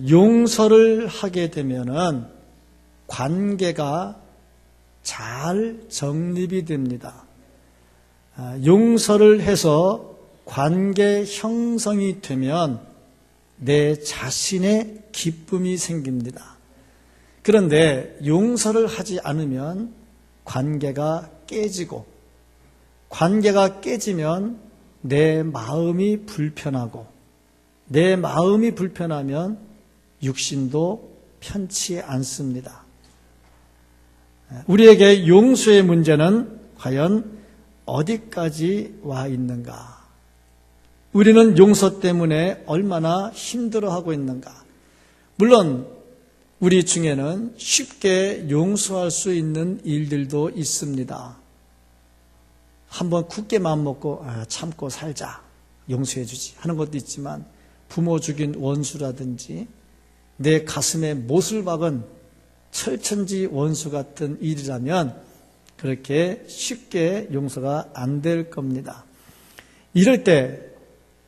용서를 하게 되면은 관계가 잘 정립이 됩니다. 용서를 해서 관계 형성이 되면 내 자신의 기쁨이 생깁니다. 그런데 용서를 하지 않으면 관계가 깨지고, 관계가 깨지면 내 마음이 불편하고, 내 마음이 불편하면 육신도 편치 않습니다. 우리에게 용서의 문제는 과연 어디까지 와 있는가? 우리는 용서 때문에 얼마나 힘들어하고 있는가? 물론 우리 중에는 쉽게 용서할 수 있는 일들도 있습니다. 한번 굳게 마음먹고 참고 살자, 용서해 주지 하는 것도 있지만, 부모 죽인 원수라든지 내 가슴에 못을 박은 철천지 원수 같은 일이라면 그렇게 쉽게 용서가 안 될 겁니다. 이럴 때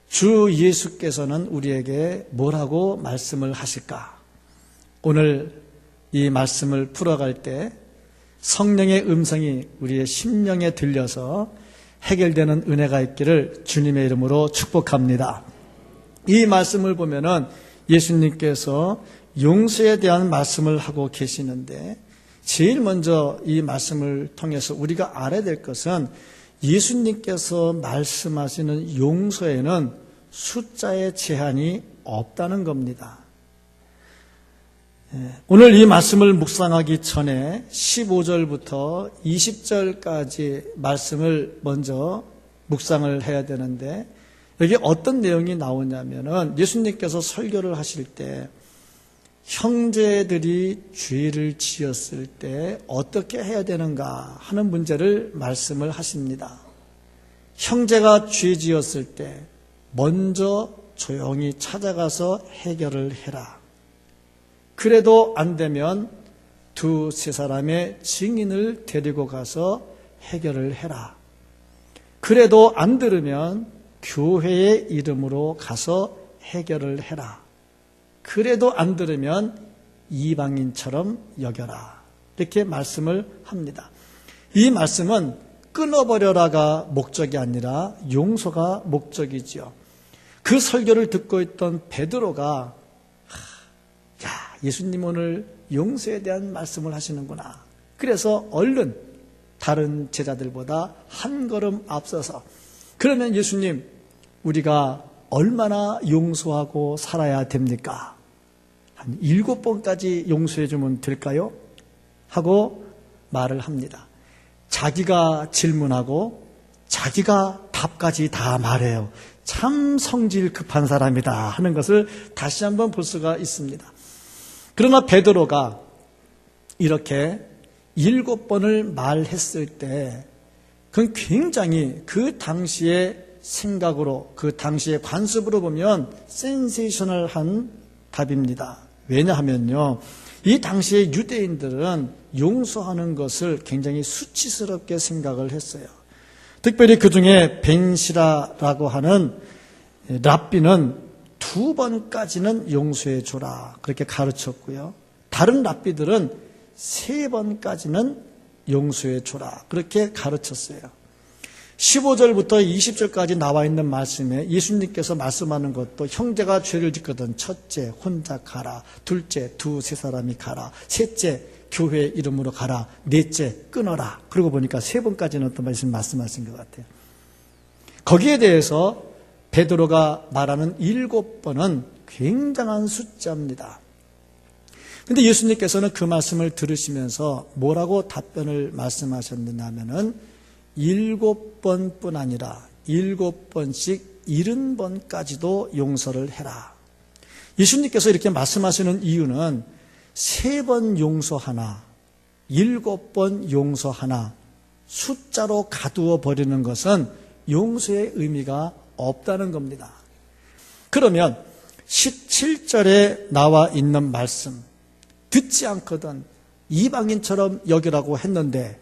주 예수께서는 우리에게 뭐라고 말씀을 하실까? 오늘 이 말씀을 풀어갈 때 성령의 음성이 우리의 심령에 들려서 해결되는 은혜가 있기를 주님의 이름으로 축복합니다. 이 말씀을 보면은 예수님께서 용서에 대한 말씀을 하고 계시는데, 제일 먼저 이 말씀을 통해서 우리가 알아야 될 것은 예수님께서 말씀하시는 용서에는 숫자의 제한이 없다는 겁니다. 오늘 이 말씀을 묵상하기 전에 15절부터 20절까지 말씀을 먼저 묵상을 해야 되는데, 여기 어떤 내용이 나오냐면은 예수님께서 설교를 하실 때 형제들이 죄를 지었을 때 어떻게 해야 되는가 하는 문제를 말씀을 하십니다. 형제가 죄 지었을 때 먼저 조용히 찾아가서 해결을 해라. 그래도 안 되면 두세 사람의 증인을 데리고 가서 해결을 해라. 그래도 안 들으면 교회의 이름으로 가서 해결을 해라. 그래도 안 들으면 이방인처럼 여겨라. 이렇게 말씀을 합니다. 이 말씀은 끊어버려라가 목적이 아니라 용서가 목적이지요. 그 설교를 듣고 있던 베드로가 예수님 오늘 용서에 대한 말씀을 하시는구나. 그래서 얼른 다른 제자들보다 한 걸음 앞서서, 그러면 예수님, 우리가 얼마나 용서하고 살아야 됩니까? 한 7번까지 용서해 주면 될까요? 하고 말을 합니다. 자기가 질문하고 자기가 답까지 다 말해요. 참 성질 급한 사람이다 하는 것을 다시 한번 볼 수가 있습니다. 그러나 베드로가 이렇게 7번을 말했을 때 그건 굉장히 그 당시의 생각으로, 그 당시의 관습으로 보면 센세이셔널한 답입니다. 왜냐하면요, 이 당시의 유대인들은 용서하는 것을 굉장히 수치스럽게 생각을 했어요. 특별히 그 중에 벤시라라고 하는 랍비는 2번까지는 용서해 줘라 그렇게 가르쳤고요. 다른 랍비들은 3번까지는 용서해 줘라 그렇게 가르쳤어요. 15절부터 20절까지 나와 있는 말씀에 예수님께서 말씀하는 것도 형제가 죄를 짓거든 첫째 혼자 가라, 둘째 두세 사람이 가라, 셋째 교회 이름으로 가라, 넷째 끊어라. 그러고 보니까 3번까지는 어떤 말씀하신 것 같아요. 거기에 대해서 베드로가 말하는 7번은 굉장한 숫자입니다. 그런데 예수님께서는 그 말씀을 들으시면서 뭐라고 답변을 말씀하셨느냐면은 7번뿐 아니라 7번씩 70번까지도 용서를 해라. 예수님께서 이렇게 말씀하시는 이유는 3번 용서하나 7번 용서하나 숫자로 가두어 버리는 것은 용서의 의미가 없다는 겁니다. 그러면 17절에 나와 있는 말씀, 듣지 않거든 이방인처럼 여기라고 했는데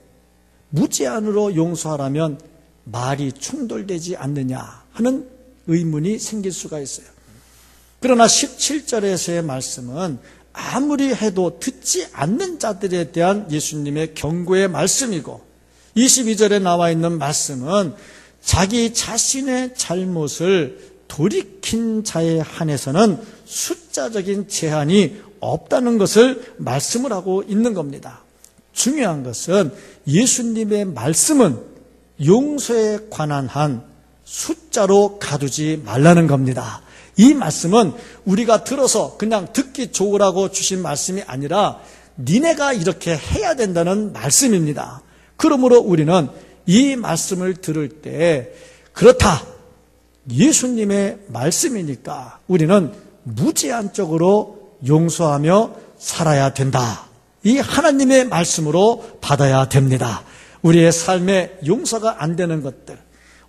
무제한으로 용서하라면 말이 충돌되지 않느냐 하는 의문이 생길 수가 있어요. 그러나 17절에서의 말씀은 아무리 해도 듣지 않는 자들에 대한 예수님의 경고의 말씀이고, 22절에 나와 있는 말씀은 자기 자신의 잘못을 돌이킨 자에 한해서는 숫자적인 제한이 없다는 것을 말씀을 하고 있는 겁니다. 중요한 것은 예수님의 말씀은 용서에 관한 한 숫자로 가두지 말라는 겁니다. 이 말씀은 우리가 들어서 그냥 듣기 좋으라고 주신 말씀이 아니라 니네가 이렇게 해야 된다는 말씀입니다. 그러므로 우리는 이 말씀을 들을 때 그렇다, 예수님의 말씀이니까 우리는 무제한적으로 용서하며 살아야 된다. 이 하나님의 말씀으로 받아야 됩니다. 우리의 삶에 용서가 안 되는 것들,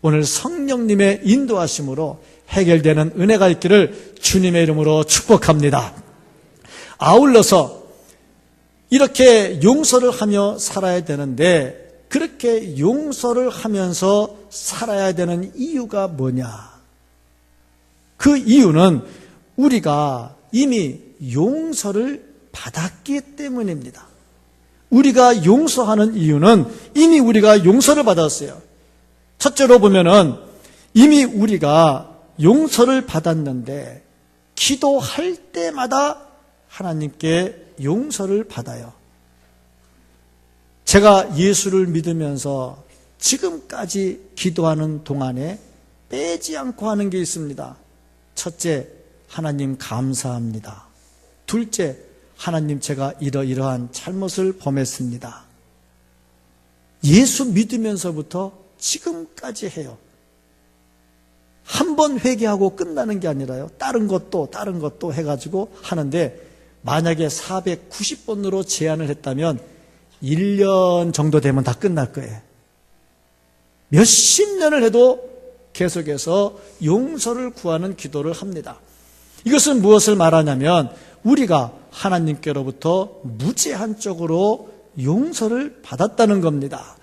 오늘 성령님의 인도하심으로 해결되는 은혜가 있기를 주님의 이름으로 축복합니다. 아울러서 이렇게 용서를 하며 살아야 되는데, 그렇게 용서를 하면서 살아야 되는 이유가 뭐냐? 그 이유는 우리가 이미 용서를 받았기 때문입니다. 우리가 용서하는 이유는 이미 우리가 용서를 받았어요. 첫째로 보면은 이미 우리가 용서를 받았는데 기도할 때마다 하나님께 용서를 받아요. 제가 예수를 믿으면서 지금까지 기도하는 동안에 빼지 않고 하는 게 있습니다. 첫째, 하나님 감사합니다. 둘째, 하나님 제가 이러이러한 잘못을 범했습니다. 예수 믿으면서부터 지금까지 해요. 한 번 회개하고 끝나는 게 아니라요, 다른 것도 해가지고 하는데, 만약에 490번으로 제한을 했다면 1년 정도 되면 다 끝날 거예요. 몇십 년을 해도 계속해서 용서를 구하는 기도를 합니다. 이것은 무엇을 말하냐면 우리가 하나님께로부터 무제한적으로 용서를 받았다는 겁니다.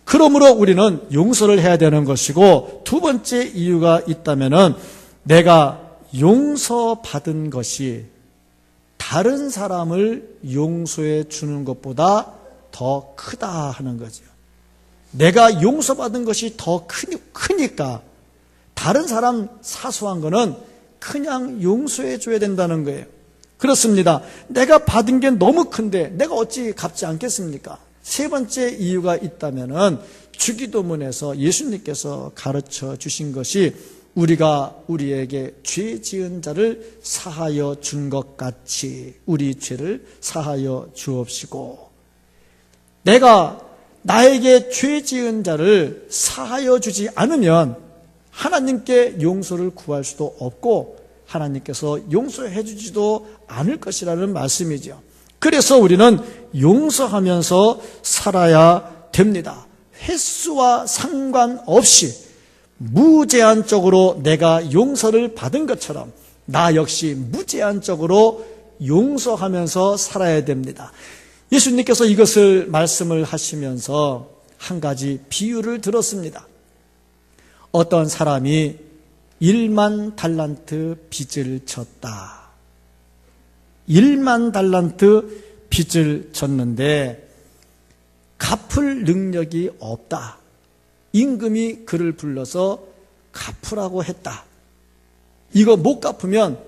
그러므로 우리는 용서를 해야 되는 것이고, 두 번째 이유가 있다면은 내가 용서받은 것이 다른 사람을 용서해 주는 것보다 더 크다 하는 거죠. 내가 용서받은 것이 더 크니까 다른 사람 사소한 거는 그냥 용서해 줘야 된다는 거예요. 그렇습니다. 내가 받은 게 너무 큰데 내가 어찌 갚지 않겠습니까? 세 번째 이유가 있다면은 주기도문에서 예수님께서 가르쳐 주신 것이 우리가 우리에게 죄 지은 자를 사하여 준 것 같이 우리 죄를 사하여 주옵시고, 내가 나에게 죄 지은 자를 사하여 주지 않으면 하나님께 용서를 구할 수도 없고 하나님께서 용서해 주지도 않을 것이라는 말씀이죠. 그래서 우리는 용서하면서 살아야 됩니다. 횟수와 상관없이 무제한적으로 내가 용서를 받은 것처럼 나 역시 무제한적으로 용서하면서 살아야 됩니다. 예수님께서 이것을 말씀을 하시면서 한 가지 비유를 들었습니다. 어떤 사람이 1만 달란트 빚을 졌다. 1만 달란트 빚을 졌는데 갚을 능력이 없다. 임금이 그를 불러서 갚으라고 했다. 이거 못 갚으면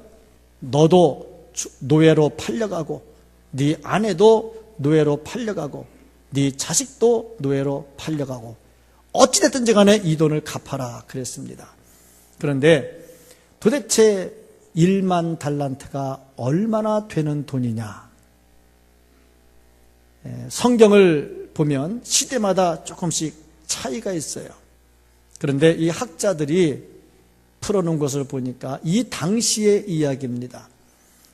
너도 노예로 팔려가고 네 아내도 노예로 팔려가고 네 자식도 노예로 팔려가고 어찌됐든지 간에 이 돈을 갚아라 그랬습니다. 그런데 도대체 1만 달란트가 얼마나 되는 돈이냐? 성경을 보면 시대마다 조금씩 차이가 있어요. 그런데 이 학자들이 풀어놓은 것을 보니까 이 당시의 이야기입니다.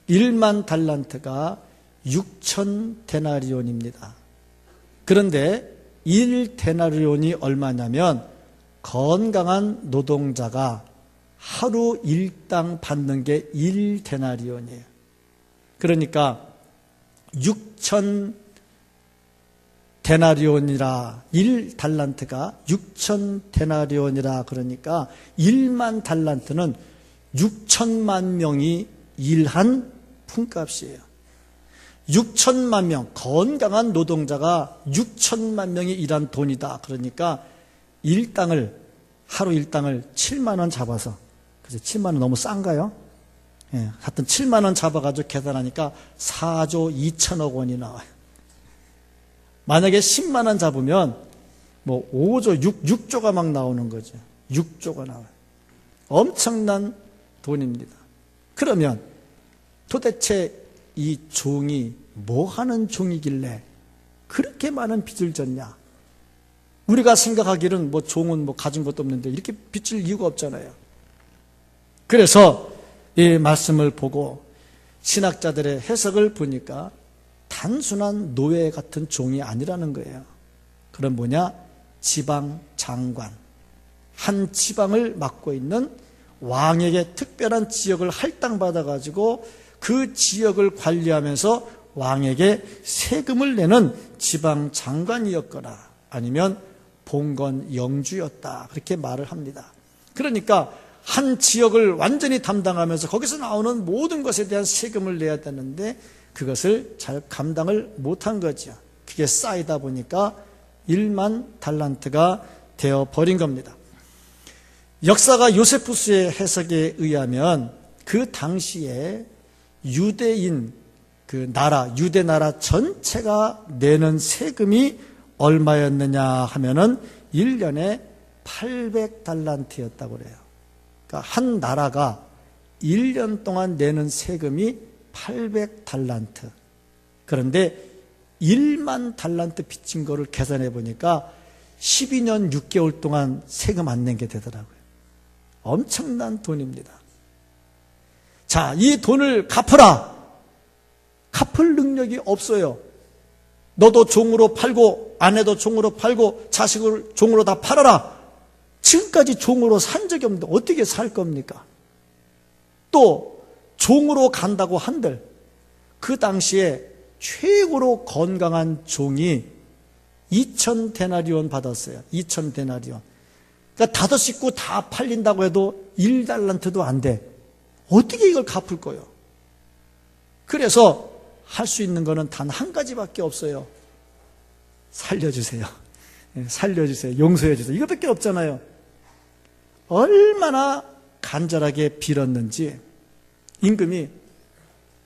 1만 달란트가 6천 데나리온입니다. 그런데 1데나리온이 얼마냐면 건강한 노동자가 하루 일당 받는 게 1데나리온이에요. 그러니까 6천 데나리온이라 1달란트가 6천 데나리온이라 그러니까 1만 달란트는 6천만 명이 일한 품값이에요. 6천만 명, 건강한 노동자가 6천만 명이 일한 돈이다. 그러니까 하루 일당을 7만 원 잡아서, 그래서 7만 원 너무 싼가요? 예, 하여튼 7만 원 잡아가지고 계산하니까 4조 2천억 원이 나와요. 만약에 10만 원 잡으면 뭐 5조, 6조가 막 나오는 거죠. 6조가 나와요. 엄청난 돈입니다. 그러면 도대체 이 종이 뭐 하는 종이길래 그렇게 많은 빚을 졌냐? 우리가 생각하기는 뭐 종은 뭐 가진 것도 없는데 이렇게 빚질 이유가 없잖아요. 그래서 이 말씀을 보고 신학자들의 해석을 보니까 단순한 노예 같은 종이 아니라는 거예요. 그럼 뭐냐? 지방 장관. 한 지방을 맡고 있는 왕에게 특별한 지역을 할당받아가지고 그 지역을 관리하면서 왕에게 세금을 내는 지방 장관이었거나 아니면 봉건 영주였다. 그렇게 말을 합니다. 그러니까 한 지역을 완전히 담당하면서 거기서 나오는 모든 것에 대한 세금을 내야 되는데 그것을 잘 감당을 못한 거죠. 그게 쌓이다 보니까 1만 달란트가 되어버린 겁니다. 역사가 요세푸스의 해석에 의하면 그 당시에 유대인 그 나라, 유대 나라 전체가 내는 세금이 얼마였느냐 하면은 1년에 800달란트였다고 그래요. 그러니까 한 나라가 1년 동안 내는 세금이 800달란트. 그런데 1만 달란트 빚진 거를 계산해 보니까 12년 6개월 동안 세금 안 낸 게 되더라고요. 엄청난 돈입니다. 자, 이 돈을 갚아라. 갚을 능력이 없어요. 너도 종으로 팔고 아내도 종으로 팔고 자식을 종으로 다 팔아라. 지금까지 종으로 산 적이 없는데 어떻게 살 겁니까? 또 종으로 간다고 한들 그 당시에 최고로 건강한 종이 2,000데나리온 받았어요. 2,000데나리온. 그러니까 5식구 다 팔린다고 해도 1달란트도 안 돼. 어떻게 이걸 갚을 거예요? 그래서 할 수 있는 거는 단 한 가지밖에 없어요. 살려주세요. 살려주세요. 용서해주세요. 이거밖에 없잖아요. 얼마나 간절하게 빌었는지 임금이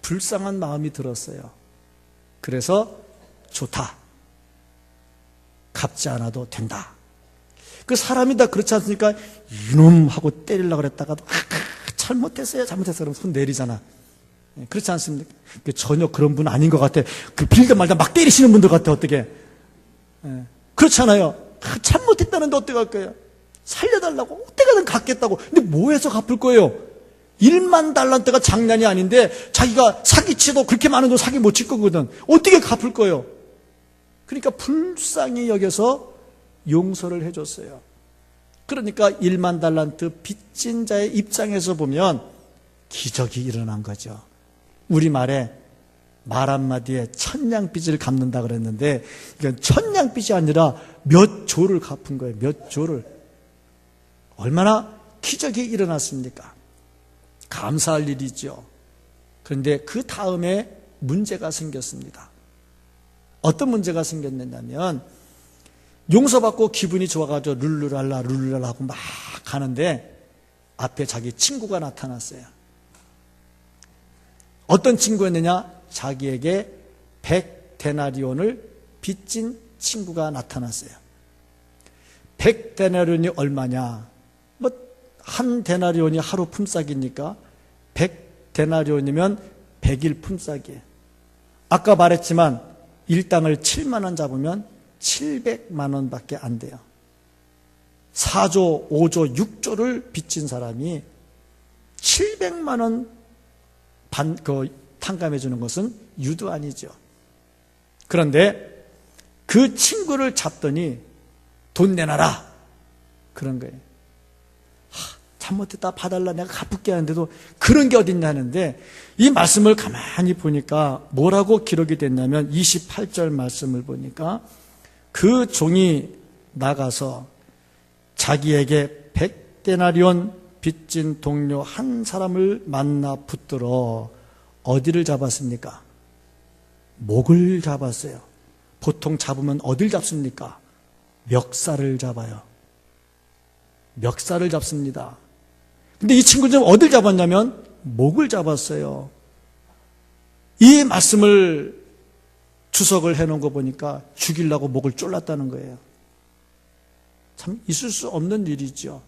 불쌍한 마음이 들었어요. 그래서 좋다. 갚지 않아도 된다. 그 사람이 다 그렇지 않습니까? 이놈 하고 때리려고 그랬다가도 잘못했어요. 그러면 손 내리잖아. 그렇지 않습니까? 전혀 그런 분 아닌 것 같아. 그 빌다 말다 막 때리시는 분들 같아. 어떻게? 그렇잖아요. 잘못했다는데 어떡할 거예요? 살려달라고 어떻게든 갚겠다고. 근데 뭐 해서 갚을 거예요? 1만 달란트가 장난이 아닌데 자기가 사기치도 그렇게 많은 돈 사기 못 칠 거거든. 어떻게 갚을 거예요? 그러니까 불쌍히 여겨서 용서를 해줬어요. 그러니까 1만 달란트 빚진 자의 입장에서 보면 기적이 일어난 거죠. 우리말에 말 한마디에 천냥빚을 갚는다 그랬는데 이건 천냥빚이 아니라 몇 조를 갚은 거예요. 몇 조를. 얼마나 기적이 일어났습니까? 감사할 일이죠. 그런데 그 다음에 문제가 생겼습니다. 어떤 문제가 생겼냐면 용서받고 기분이 좋아가지고 룰루랄라 룰루랄라 하고 막 가는데 앞에 자기 친구가 나타났어요. 어떤 친구였느냐? 자기에게 100데나리온을 빚진 친구가 나타났어요. 100데나리온이 얼마냐? 뭐 한 데나리온이 하루 품삯이니까 100데나리온이면 100일 품삯이에요. 아까 말했지만 일당을 7만 원 잡으면 700만 원밖에 안 돼요. 4조, 5조, 6조를 빚진 사람이 700만 원 탕감해 주는 것은 유도 아니죠. 그런데 그 친구를 잡더니 돈 내놔라. 그런 거예요. 잘못했다 봐달라 내가 갚을게 하는데도 그런 게 어딨냐 하는데 이 말씀을 가만히 보니까 뭐라고 기록이 됐냐면 28절 말씀을 보니까 그 종이 나가서 자기에게 100데나리온 빚진 동료 한 사람을 만나 붙들어 어디를 잡았습니까? 목을 잡았어요. 보통 잡으면 어딜 잡습니까? 멱살을 잡아요. 멱살을 잡습니다. 근데 이 친구는 어딜 잡았냐면 목을 잡았어요. 이 말씀을 주석을 해놓은 거 보니까 죽이려고 목을 졸랐다는 거예요. 참 있을 수 없는 일이죠.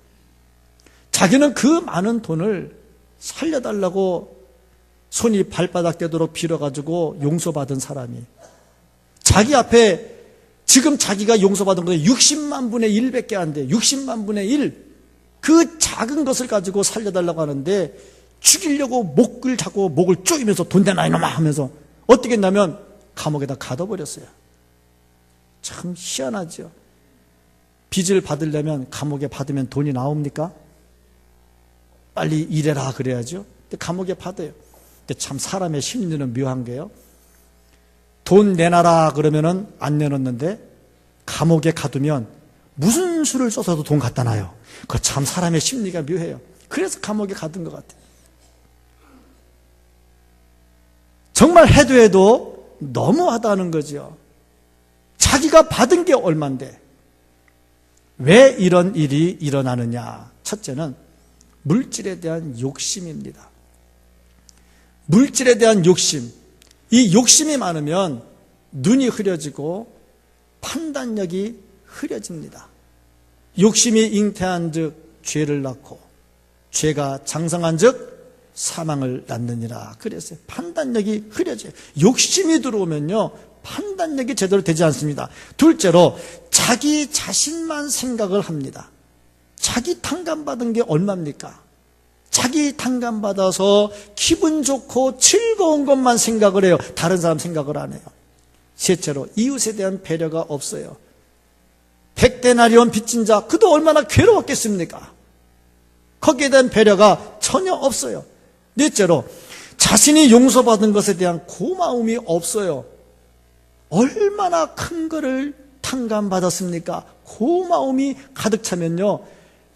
자기는 그 많은 돈을 살려달라고 손이 발바닥 되도록 빌어가지고 용서받은 사람이 자기 앞에 지금 자기가 용서받은 것이 60만 분의 1밖에 안 돼. 60만 분의 1. 그 작은 것을 가지고 살려달라고 하는데 죽이려고 목을 잡고 목을 쪼이면서 돈 내놔 이놈아 하면서 어떻게 했냐면 감옥에다 가둬버렸어요. 참 희한하죠. 빚을 받으려면 감옥에 받으면 돈이 나옵니까? 빨리 일해라 그래야죠. 근데 감옥에 받아요. 근데 참 사람의 심리는 묘한 게요. 돈 내놔라 그러면은 안 내놓는데 감옥에 가두면 무슨 수를 써서도 돈 갖다 놔요. 그 참 사람의 심리가 묘해요. 그래서 감옥에 가둔 것 같아요. 정말 해도 너무하다는 거죠. 자기가 받은 게 얼만데 왜 이런 일이 일어나느냐. 첫째는 물질에 대한 욕심입니다. 물질에 대한 욕심. 이 욕심이 많으면 눈이 흐려지고 판단력이 흐려집니다. 욕심이 잉태한 즉 죄를 낳고 죄가 장성한 즉 사망을 낳느니라 그랬어요. 판단력이 흐려져요. 욕심이 들어오면요 판단력이 제대로 되지 않습니다. 둘째로 자기 자신만 생각을 합니다. 자기 탕감받은 게 얼마입니까? 자기 탕감받아서 기분 좋고 즐거운 것만 생각을 해요. 다른 사람 생각을 안 해요. 셋째로 이웃에 대한 배려가 없어요. 100데나리온 빚진 자 그도 얼마나 괴로웠겠습니까? 거기에 대한 배려가 전혀 없어요. 넷째로 자신이 용서받은 것에 대한 고마움이 없어요. 얼마나 큰 거를 탕감받았습니까? 고마움이 가득 차면요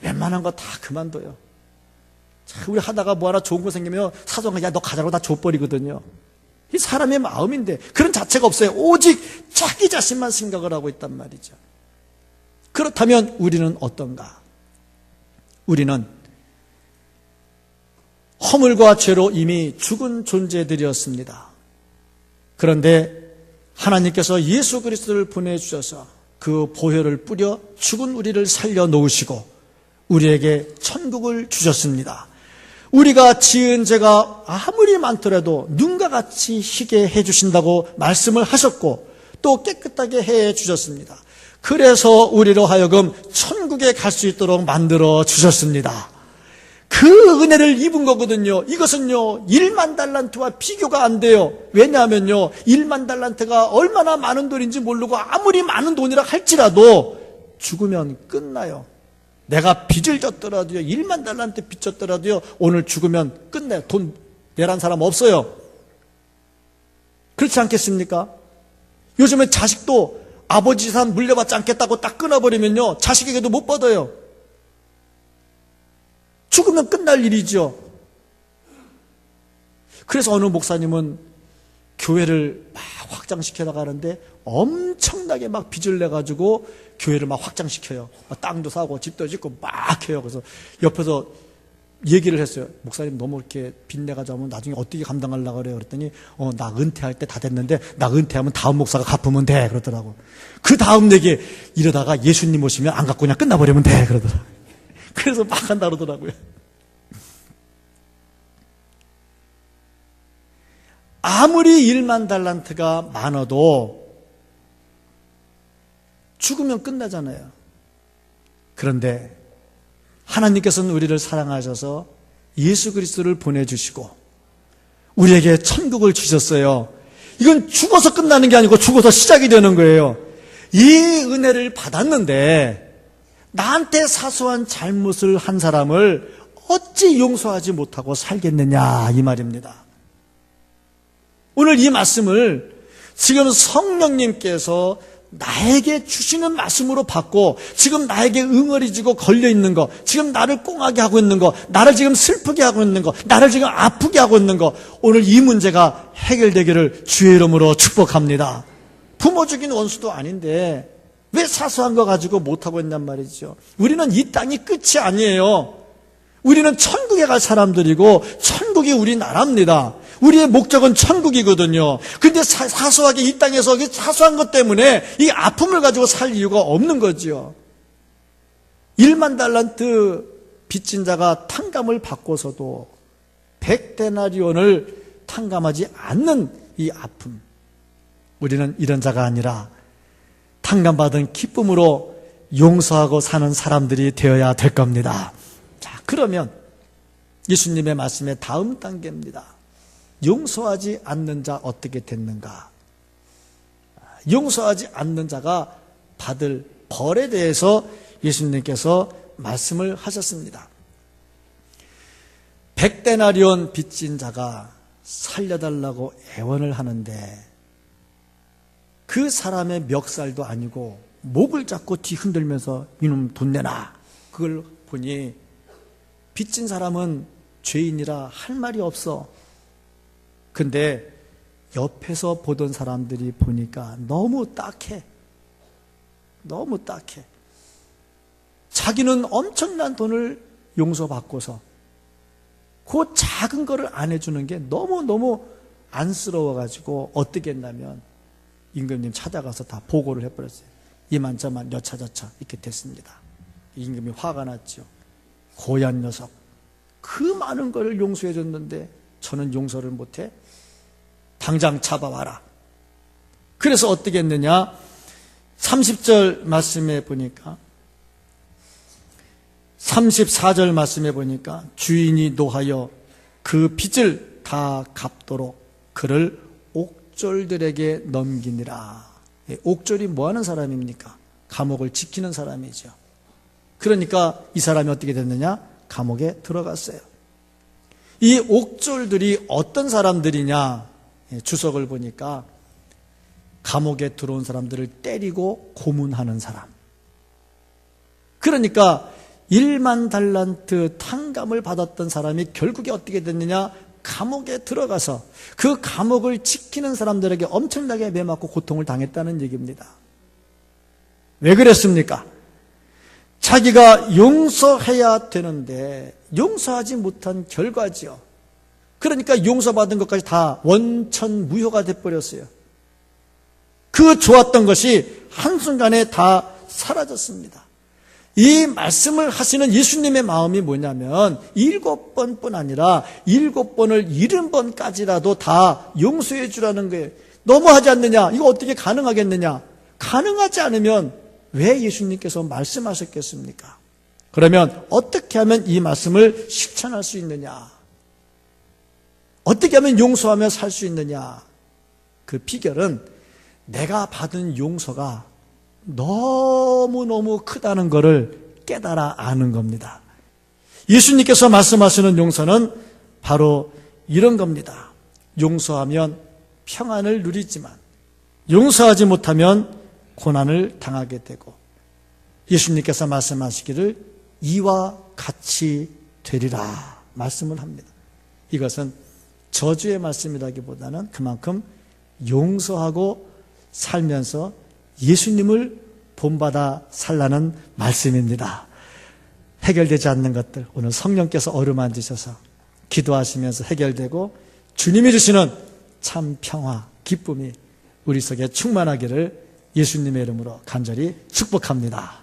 웬만한 거 다 그만둬요. 우리 하다가 뭐 하나 좋은 거 생기면 사정가 야 너 가자고 다 줘버리거든요. 이 사람의 마음인데 그런 자체가 없어요. 오직 자기 자신만 생각을 하고 있단 말이죠. 그렇다면 우리는 어떤가? 우리는 허물과 죄로 이미 죽은 존재들이었습니다. 그런데 하나님께서 예수 그리스도를 보내주셔서 그 보혈을 뿌려 죽은 우리를 살려놓으시고 우리에게 천국을 주셨습니다. 우리가 지은 죄가 아무리 많더라도 눈과 같이 희게 해주신다고 말씀을 하셨고 또 깨끗하게 해주셨습니다. 그래서 우리로 하여금 천국에 갈 수 있도록 만들어 주셨습니다. 그 은혜를 입은 거거든요. 이것은요 1만 달란트와 비교가 안 돼요. 왜냐하면요 1만 달란트가 얼마나 많은 돈인지 모르고 아무리 많은 돈이라 할지라도 죽으면 끝나요. 내가 빚을 졌더라도요 1만 달란트 빚 졌더라도요 오늘 죽으면 끝나요. 돈 내란 사람 없어요. 그렇지 않겠습니까? 요즘에 자식도 아버지 재산 물려받지 않겠다고 딱 끊어버리면요 자식에게도 못 받아요. 죽으면 끝날 일이죠. 그래서 어느 목사님은 교회를 막 확장시켜 나가는데 엄청나게 막 빚을 내가지고 교회를 막 확장시켜요. 땅도 사고 집도 짓고 막 해요. 그래서 옆에서 얘기를 했어요. 목사님 너무 이렇게 빚 내가지고 하면 나중에 어떻게 감당하려고 그래요? 그랬더니 나 은퇴할 때 다 됐는데 나 은퇴하면 다음 목사가 갚으면 돼 그러더라고. 그 다음 내게 이러다가 예수님 오시면 안 갚고 그냥 끝나버리면 돼 그러더라고. 그래서 막 한다 그러더라고요. 아무리 1만 달란트가 많아도 죽으면 끝나잖아요. 그런데 하나님께서는 우리를 사랑하셔서 예수 그리스도를 보내주시고 우리에게 천국을 주셨어요. 이건 죽어서 끝나는 게 아니고 죽어서 시작이 되는 거예요. 이 은혜를 받았는데 나한테 사소한 잘못을 한 사람을 어찌 용서하지 못하고 살겠느냐 이 말입니다. 오늘 이 말씀을 지금 성령님께서 나에게 주시는 말씀으로 받고 지금 나에게 응어리지고 걸려있는 거, 지금 나를 꽁하게 하고 있는 거, 나를 지금 슬프게 하고 있는 거, 나를 지금 아프게 하고 있는 거, 오늘 이 문제가 해결되기를 주의 이름으로 축복합니다. 부모 죽인 원수도 아닌데 왜 사소한 거 가지고 못하고 있냔 말이죠. 우리는 이 땅이 끝이 아니에요. 우리는 천국에 갈 사람들이고 천국이 우리나라입니다. 우리의 목적은 천국이거든요. 근데 사소하게 이 땅에서 사소한 것 때문에 이 아픔을 가지고 살 이유가 없는 거죠. 1만 달란트 빚진 자가 탕감을 받고서도 100데나리온을 탕감하지 않는 이 아픔. 우리는 이런 자가 아니라 탕감받은 기쁨으로 용서하고 사는 사람들이 되어야 될 겁니다. 자, 그러면 예수님의 말씀의 다음 단계입니다. 용서하지 않는 자 어떻게 됐는가? 용서하지 않는 자가 받을 벌에 대해서 예수님께서 말씀을 하셨습니다. 100데나리온 빚진 자가 살려달라고 애원을 하는데 그 사람의 멱살도 아니고 목을 잡고 뒤흔들면서 이놈 돈 내놔. 그걸 보니 빚진 사람은 죄인이라 할 말이 없어. 근데 옆에서 보던 사람들이 보니까 너무 딱해. 너무 딱해. 자기는 엄청난 돈을 용서받고서 그 작은 거를 안 해주는 게 너무너무 안쓰러워가지고 어떻게 했냐면 임금님 찾아가서 다 보고를 해버렸어요. 이만저만 여차저차 이렇게 됐습니다. 임금이 화가 났죠. 고얀 녀석, 그 많은 걸 용서해 줬는데 저는 용서를 못해? 당장 잡아와라. 그래서 어떻게 했느냐? 30절 말씀에 보니까 34절 말씀에 보니까 주인이 노하여 그 빚을 다 갚도록 그를 옥졸들에게 넘기니라. 옥졸이 뭐하는 사람입니까? 감옥을 지키는 사람이죠. 그러니까 이 사람이 어떻게 됐느냐? 감옥에 들어갔어요. 이 옥졸들이 어떤 사람들이냐? 주석을 보니까 감옥에 들어온 사람들을 때리고 고문하는 사람. 그러니까 1만 달란트 탕감을 받았던 사람이 결국에 어떻게 됐느냐? 감옥에 들어가서 그 감옥을 지키는 사람들에게 엄청나게 매맞고 고통을 당했다는 얘기입니다. 왜 그랬습니까? 자기가 용서해야 되는데 용서하지 못한 결과지요. 그러니까 용서받은 것까지 다 원천무효가 돼버렸어요. 그 좋았던 것이 한순간에 다 사라졌습니다. 이 말씀을 하시는 예수님의 마음이 뭐냐면 7번뿐 아니라 7번을 70번까지라도 다 용서해 주라는 거예요. 너무하지 않느냐? 이거 어떻게 가능하겠느냐? 가능하지 않으면 왜 예수님께서 말씀하셨겠습니까? 그러면 어떻게 하면 이 말씀을 실천할 수 있느냐? 어떻게 하면 용서하며 살 수 있느냐? 그 비결은 내가 받은 용서가 너무너무 크다는 것을 깨달아 아는 겁니다. 예수님께서 말씀하시는 용서는 바로 이런 겁니다. 용서하면 평안을 누리지만 용서하지 못하면 고난을 당하게 되고 예수님께서 말씀하시기를 이와 같이 되리라 말씀을 합니다. 이것은 저주의 말씀이라기보다는 그만큼 용서하고 살면서 예수님을 본받아 살라는 말씀입니다. 해결되지 않는 것들 오늘 성령께서 어루만지셔서 기도하시면서 해결되고 주님이 주시는 참 평화, 기쁨이 우리 속에 충만하기를 예수님의 이름으로 간절히 축복합니다.